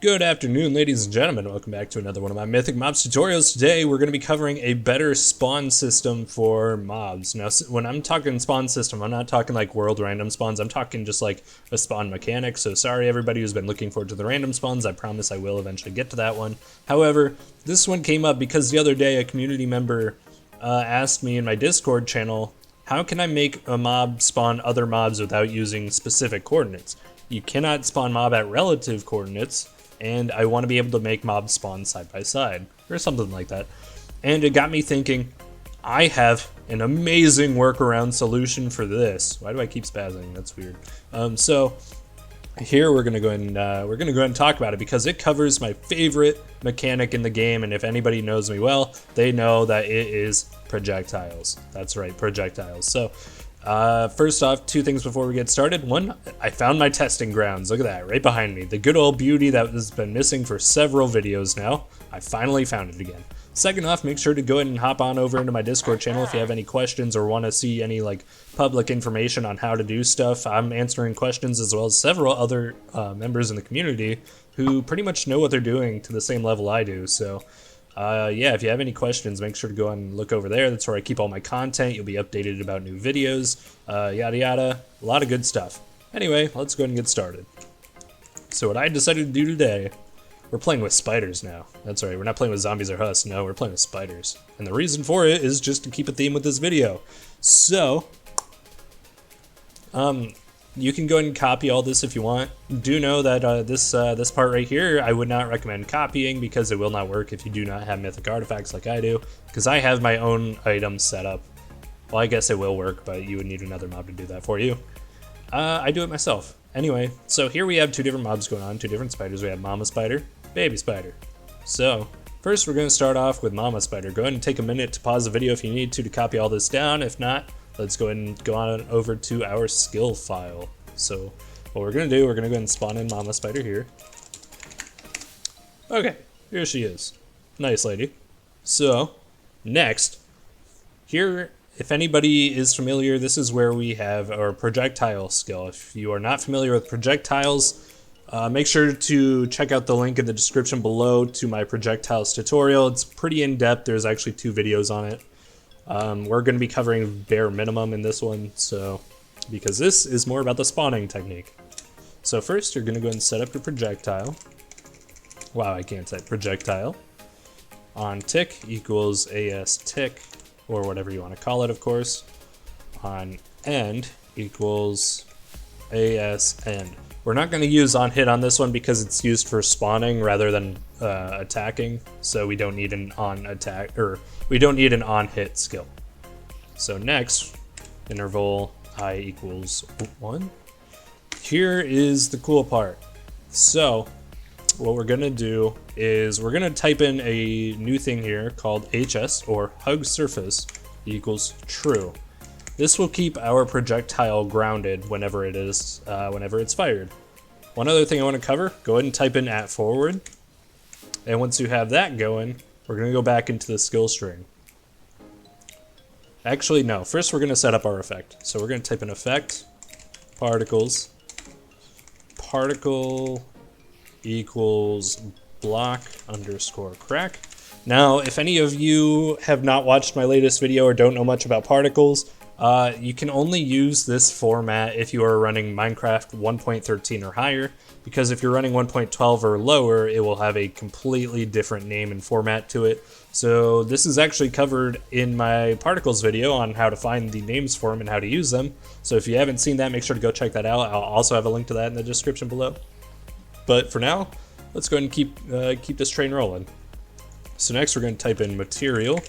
Good afternoon, ladies and gentlemen. Welcome back to another one of my Mythic Mobs tutorials. Today, we're going to be covering a better spawn system for mobs. Now, when I'm talking spawn system, I'm not talking like world random spawns. I'm talking just like a spawn mechanic. So sorry, everybody who's been looking forward to the random spawns. I promise I will eventually get to that one. However, this one came up because the other day, a community member asked me in my Discord channel, how can I make a mob spawn other mobs without using specific coordinates? You cannot spawn mob at relative coordinates, and I want to be able to make mobs spawn side by side, or something like that. And it got me thinking, I have an amazing workaround solution for this. Why do I keep spazzing? That's weird. So here we're gonna go ahead and talk about it because it covers my favorite mechanic in the game, and if anybody knows me well, they know that it is projectiles. That's right, projectiles. So first off, two things before we get started. One, I found my testing grounds. Look at that, right behind me. The good old beauty that has been missing for several videos now. I finally found it again. Second off, make sure to go ahead and hop on over into my Discord channel if you have any questions or want to see any like public information on how to do stuff. I'm answering questions as well as several other members in the community who pretty much know what they're doing to the same level I do. So yeah, if you have any questions, make sure to go and look over there. That's where I keep all my content. You'll be updated about new videos, yada yada, a lot of good stuff. Anyway, let's go ahead and get started. So what I decided to do today, we're playing with spiders now. That's right, we're not playing with zombies or husks, no, we're playing with spiders. And the reason for it is just to keep a theme with this video. So, you can go ahead and copy all this if you want. Do know that this part right here, I would not recommend copying because it will not work if you do not have mythic artifacts like I do. Because I have my own items set up. Well, I guess it will work, but you would need another mob to do that for you. I do it myself. Anyway, so here we have two different mobs going on, two different spiders. We have Mama Spider, Baby Spider. So, first we're going to start off with Mama Spider. Go ahead and take a minute to pause the video if you need to copy all this down. If not, let's go ahead and go on over to our skill file. So what we're going to do, we're going to go ahead and spawn in Mama Spider here. Okay, here she is. Nice lady. So next, here, if anybody is familiar, this is where we have our projectile skill. If you are not familiar with projectiles, make sure to check out the link in the description below to my projectiles tutorial. It's pretty in-depth. There's actually 2 videos on it. We're going to be covering bare minimum in this one, so because this is more about the spawning technique. So first, you're going to go ahead and set up your projectile. Wow, I can't type projectile. On tick equals AS tick, or whatever you want to call it, of course. On end equals AS end. We're not going to use on hit on this one because it's used for spawning rather than attacking, so we don't need an on attack, or we don't need an on hit skill. So next, interval I equals 1. Here is the cool part. So what we're gonna do is we're gonna type in a new thing here called HS, or hug surface equals true. This will keep our projectile grounded whenever it is, whenever it's fired. One other thing I want to cover, go ahead and type in @forward. And once you have that going, we're going to go back into the skill string. Actually, no. First, we're going to set up our effect. So we're going to type in effect, particles, particle equals block underscore crack. Now, if any of you have not watched my latest video or don't know much about particles, you can only use this format if you are running Minecraft 1.13 or higher, because if you're running 1.12 or lower, it will have a completely different name and format to it. So this is actually covered in my particles video on how to find the names for them and how to use them. So if you haven't seen that, make sure to go check that out. I'll also have a link to that in the description below. But for now, let's go ahead and keep this train rolling. So next we're going to type in material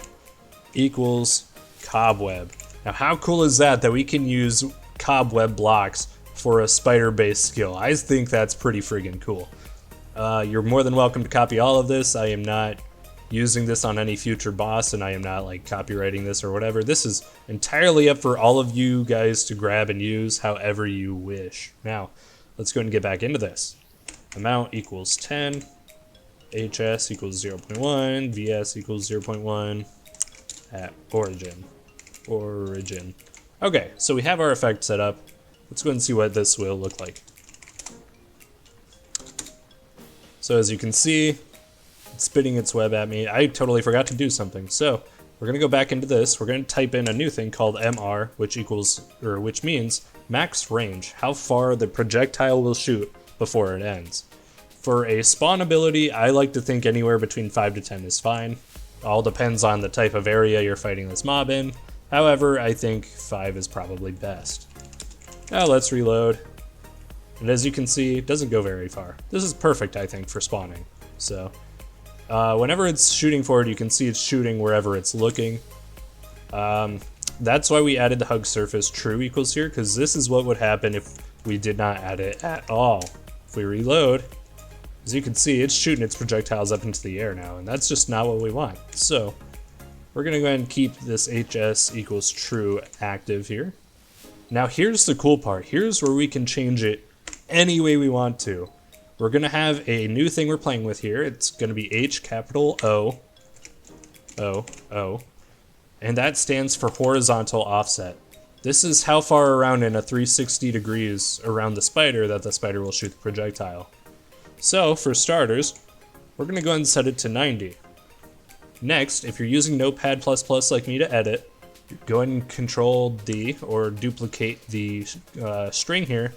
equals cobweb. Now, how cool is that we can use cobweb blocks for a spider-based skill? I think that's pretty friggin' cool. You're more than welcome to copy all of this. I am not using this on any future boss, and I am not like copywriting this or whatever. This is entirely up for all of you guys to grab and use however you wish. Now, let's go ahead and get back into this. Amount equals 10, HS equals 0.1, VS equals 0.1 at origin. Okay, so we have our effect set up. Let's go ahead and see what this will look like. So as you can see, it's spitting its web at me. I totally forgot to do something. So we're gonna go back into this. We're gonna type in a new thing called MR, which means max range, how far the projectile will shoot before it ends. For a spawn ability, I like to think anywhere between 5 to 10 is fine. All depends on the type of area you're fighting this mob in. However, I think 5 is probably best. Now let's reload. And as you can see, it doesn't go very far. This is perfect, I think, for spawning. So whenever it's shooting forward, you can see it's shooting wherever it's looking. That's why we added the hug surface true equals here, because this is what would happen if we did not add it at all. If we reload, as you can see, it's shooting its projectiles up into the air now, and that's just not what we want. So we're gonna go ahead and keep this HS equals true active here. Now here's the cool part. Here's where we can change it any way we want to. We're gonna have a new thing we're playing with here. It's gonna be H capital O, O, O, and that stands for horizontal offset. This is how far around in a 360 degrees around the spider that the spider will shoot the projectile. So for starters, we're gonna go ahead and set it to 90. Next, if you're using Notepad++ like me to edit, go ahead and Control D or duplicate the string here,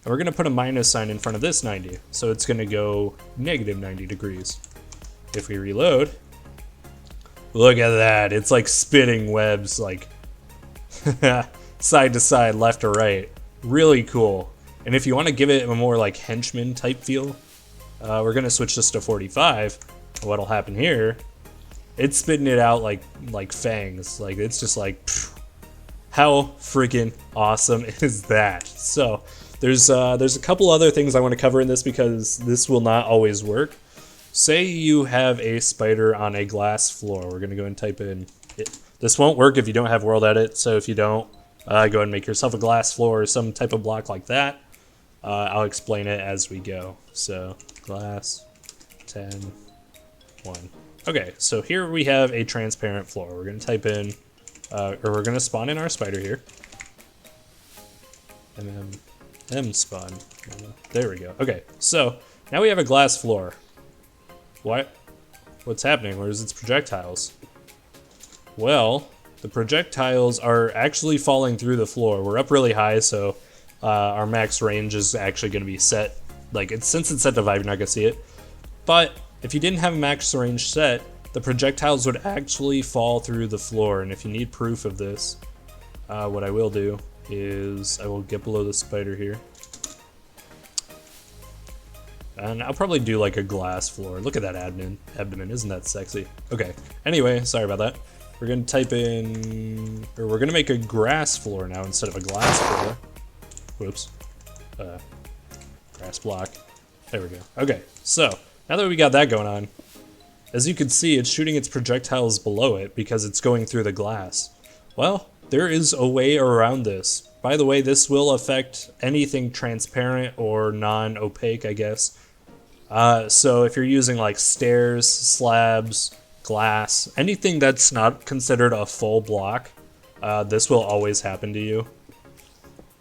and we're gonna put a minus sign in front of this 90. So it's gonna go negative 90 degrees. If we reload, look at that, it's like spitting webs like side to side, left to right. Really cool. And if you wanna give it a more like henchman type feel, we're gonna switch this to 45. What'll happen here, it's spitting it out like fangs. Like it's just like, phew, how freaking awesome is that? So there's a couple other things I want to cover in this because this will not always work. Say you have a spider on a glass floor. We're gonna go and type in it. This won't work if you don't have world edit. So if you don't, go ahead and make yourself a glass floor or some type of block like that. I'll explain it as we go. So glass 10 1. Okay, so here we have a transparent floor. We're gonna type in, or we're gonna spawn in our spider here. M spawn. There we go. Okay, so now we have a glass floor. What's happening? Where's its projectiles? Well, the projectiles are actually falling through the floor. We're up really high, so our max range is actually gonna be set. Like, since it's set to 5, you're not gonna see it. But if you didn't have a max range set, the projectiles would actually fall through the floor. And if you need proof of this, what I will do is I will get below the spider here. And I'll probably do like a glass floor. Look at that abdomen, isn't that sexy? Okay, anyway, sorry about that. We're gonna type in, or we're gonna make a grass floor now instead of a glass floor. Whoops, grass block. There we go. Okay, so now that we got that going on, as you can see, it's shooting its projectiles below it because it's going through the glass. Well, there is a way around this. By the way, this will affect anything transparent or non-opaque, I guess. So if you're using like stairs, slabs, glass, anything that's not considered a full block, this will always happen to you.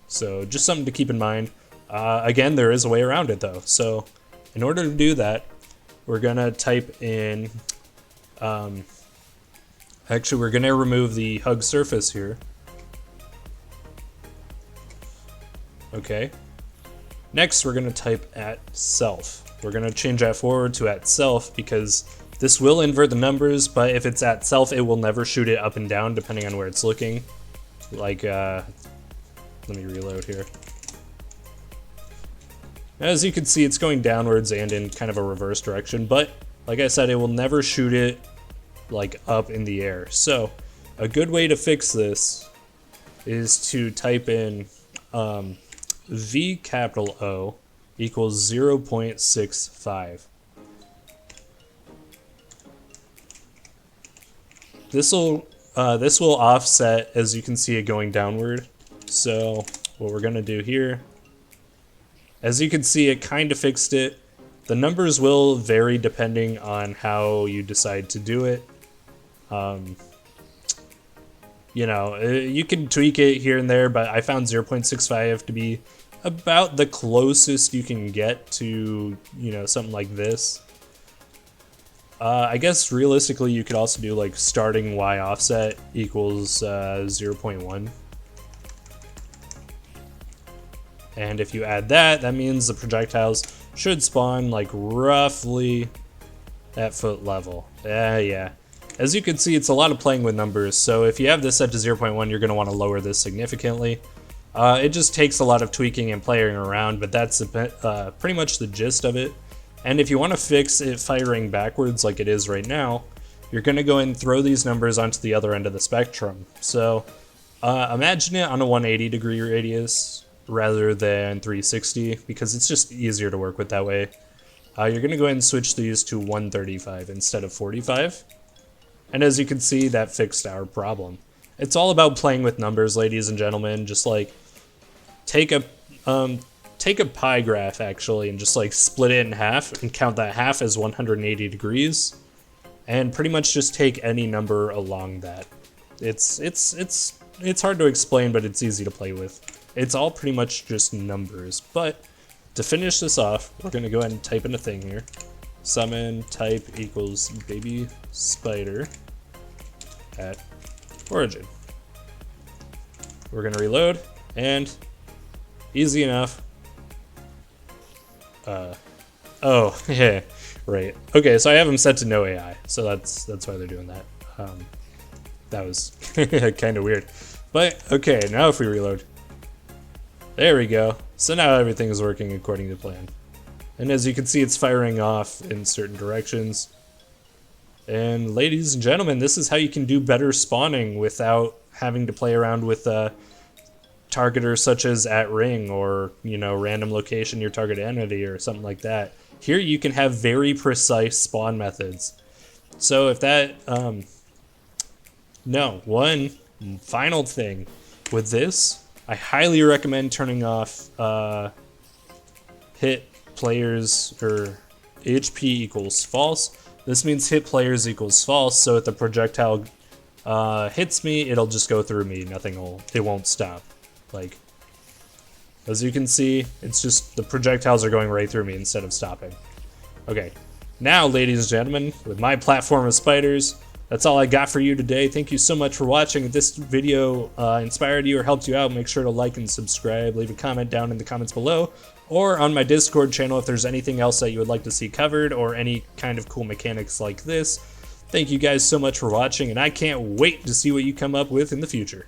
So just something to keep in mind. Again, there is a way around it though. So in order to do that, we're gonna type in, actually we're gonna remove the hug surface here. Okay. Next, we're gonna type at self. We're gonna change that forward to at self because this will invert the numbers, but if it's at self, it will never shoot it up and down depending on where it's looking. Like, let me reload here. As you can see, it's going downwards and in kind of a reverse direction, but like I said, it will never shoot it like up in the air. So a good way to fix this is to type in V capital O equals 0.65. This will offset, as you can see it going downward. So what we're gonna do here, as you can see, it kind of fixed it. The numbers will vary depending on how you decide to do it. You know, you can tweak it here and there, but I found 0.65 to be about the closest you can get to, you know, something like this. I guess realistically you could also do like starting y offset equals 0.1. And if you add that, that means the projectiles should spawn like roughly at foot level. Yeah. As you can see, it's a lot of playing with numbers, so if you have this set to 0.1, you're going to want to lower this significantly. It just takes a lot of tweaking and playing around, but that's pretty much the gist of it. And if you want to fix it firing backwards like it is right now, you're going to go and throw these numbers onto the other end of the spectrum. So imagine it on a 180 degree radius rather than 360, because it's just easier to work with that way. You're going to go ahead and switch these to 135 instead of 45. And as you can see, that fixed our problem. It's all about playing with numbers, ladies and gentlemen. Just like take a pie graph actually and just like split it in half and count that half as 180 degrees, and pretty much just take any number along that. It's hard to explain, but it's easy to play with. It's all pretty much just numbers. But to finish this off, we're gonna go ahead and type in a thing here. Summon type equals baby spider at origin. We're gonna reload, and easy enough. Oh, yeah, right. Okay, so I have them set to no AI, so that's why they're doing that. That was kind of weird. But, okay, now if we reload. There we go. So now everything is working according to plan. And as you can see, it's firing off in certain directions. And ladies and gentlemen, this is how you can do better spawning without having to play around with targeters such as at ring or, you know, random location your target entity or something like that. Here you can have very precise spawn methods. So if that, one final thing with this, I highly recommend turning off hit players or HP equals false. This means hit players equals false, so if the projectile hits me, it'll just go through me. It won't stop. Like, as you can see, it's just the projectiles are going right through me instead of stopping. Okay, now, ladies and gentlemen, with my platform of spiders, that's all I got for you today. Thank you so much for watching. If this video inspired you or helped you out, make sure to like and subscribe. Leave a comment down in the comments below, or on my Discord channel if there's anything else that you would like to see covered or any kind of cool mechanics like this. Thank you guys so much for watching, and I can't wait to see what you come up with in the future.